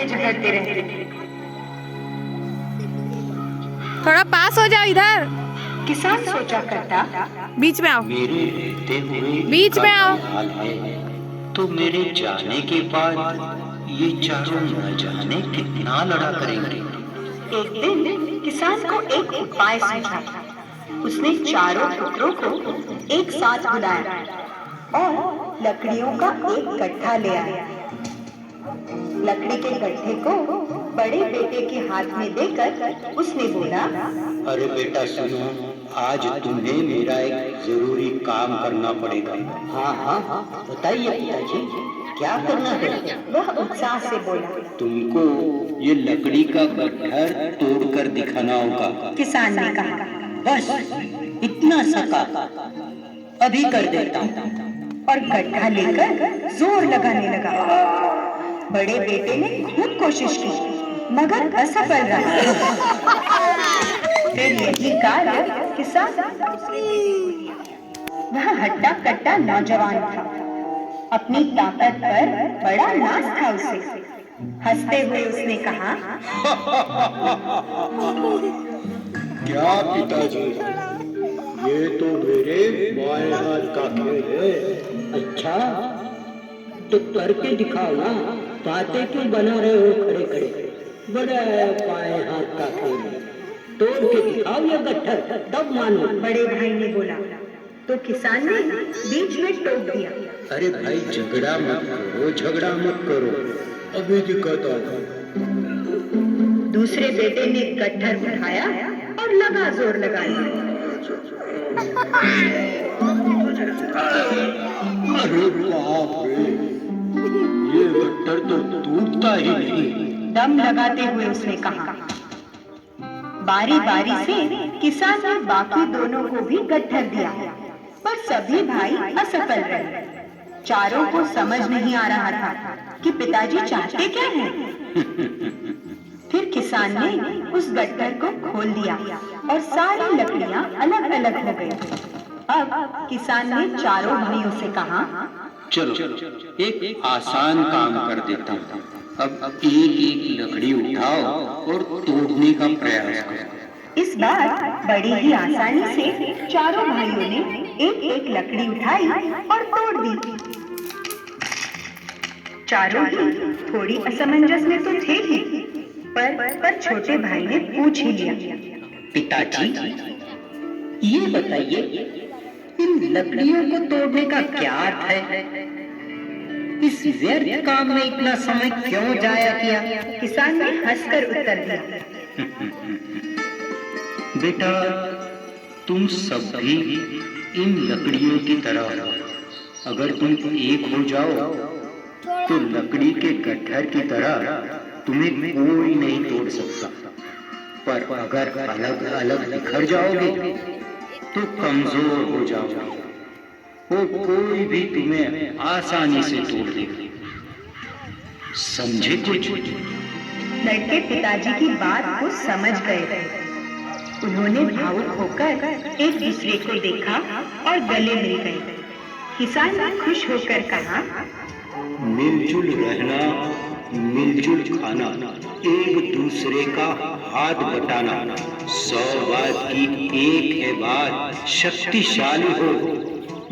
में झगड़ते रहते थे। थोड़ा पास हो जाओ इधर, किसान सोचा करता, बीच में आओ, मेरे रहते हुए बीच में आओ। हाल है तो मेरे जाने के बाद ये चारों न जाने कितना लड़ा करेंगे। एक दिन किसान को एक उपाय सूझा। उसने चारों पुत्रों को एक साथ बुलाया और लकड़ियों का एक गट्ठा ले आया। लकड़ी के गट्ठे को बड़े बेटे के हाथ में देकर उसने बोला, अरे बेटा सुनो, आज तुम्हें मेरा एक जरूरी काम करना पड़ेगा। हाँ हाँ, बताइए पिताजी, क्या करना है? वह उत्साह से बोला। तुमको ये लकड़ी का गट्ठर तोड़कर दिखाना होगा। किसान ने कहा। बस इतना सा काम, अभी कर देता हूँ। और गड्ढा लेकर जोर लगाने लगा। बड़े बेटे ने खूब कोशिश की मगर असफल रहा। फिर यही कार्य किसान वह हट्टा कट्टा नौजवान था। अपनी ताकत पर बड़ा नाज था उसे। हंसते हुए उसने कहा, क्या पिताजी, ये तो मेरे बाएं हाथ का खेल है। अच्छा तो करके दिखाओ ना, बातें क्यों बना रहे हो खड़े खड़े? बड़ा बाएं हाथ का खेल है, तोड़ के दिखाओ ये गट्ठर, तब मानो। बड़े भाई ने बोला। तो किसान ने बीच में टोक दिया। अरे भाई झगड़ा मत करो, झगड़ा मत करो, अभी दिखाता हूँ। दूसरे बेटे ने गट्ठर उठाया और लगा जोर लगाया। अरे बाप रे, ये गट्ठर तो टूटता ही नहीं। दम लगाते हुए उसने कहा। बारी बारी से किसान ने बाकी दोनों को भी गट्ठर दिया, पर सभी भाई असफल रहे। चारों को समझ नहीं आ रहा था कि पिताजी चाहते क्या हैं। फिर किसान ने उस गट्ठर को खोल दिया और सारी लकड़ियां अलग अलग हो गई। अब किसान ने चारों भाइयों से कहा, चलो एक आसान काम कर देता हूँ। अब एक एक लकड़ी उठाओ और तोड़ने का प्रयास करो। इस बार बड़ी ही आसानी से चारों भाइयों ने एक एक लकड़ी उठाई और तोड़ दी। चारों ही थोड़ी असमंजस में तो थे ही, पर छोटे भाई ने पूछ ही लिया, पिताजी ये बताइए, इन लकड़ियों को तोड़ने का क्या अर्थ है? इस व्यर्थ काम में इतना समय क्यों जाया किया? किसान ने हंसकर उत्तर दिया, बेटा तुम सब भी इन लकड़ियों की तरह हो। अगर तुम एक हो जाओ तो लकड़ी के गट्ठर की तरह तुम्हें कोई नहीं तोड़ सकता। पर अगर अलग अलग बिखर जाओगे तो कमजोर हो जाओगे, वो कोई भी तुम्हें आसानी से तोड़ देगा। समझे कुछ? लड़के पिताजी की बात को समझ गए। उन्होंने भावुक होकर एक दूसरे को देखा और गले मिल गए। किसान ने खुश होकर कहा, मिलजुल रहना, मिलजुल खाना, एक दूसरे का हाथ बटाना, 100 बात की एक है बात, शक्तिशाली हो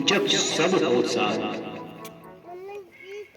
जब सब हो साथ।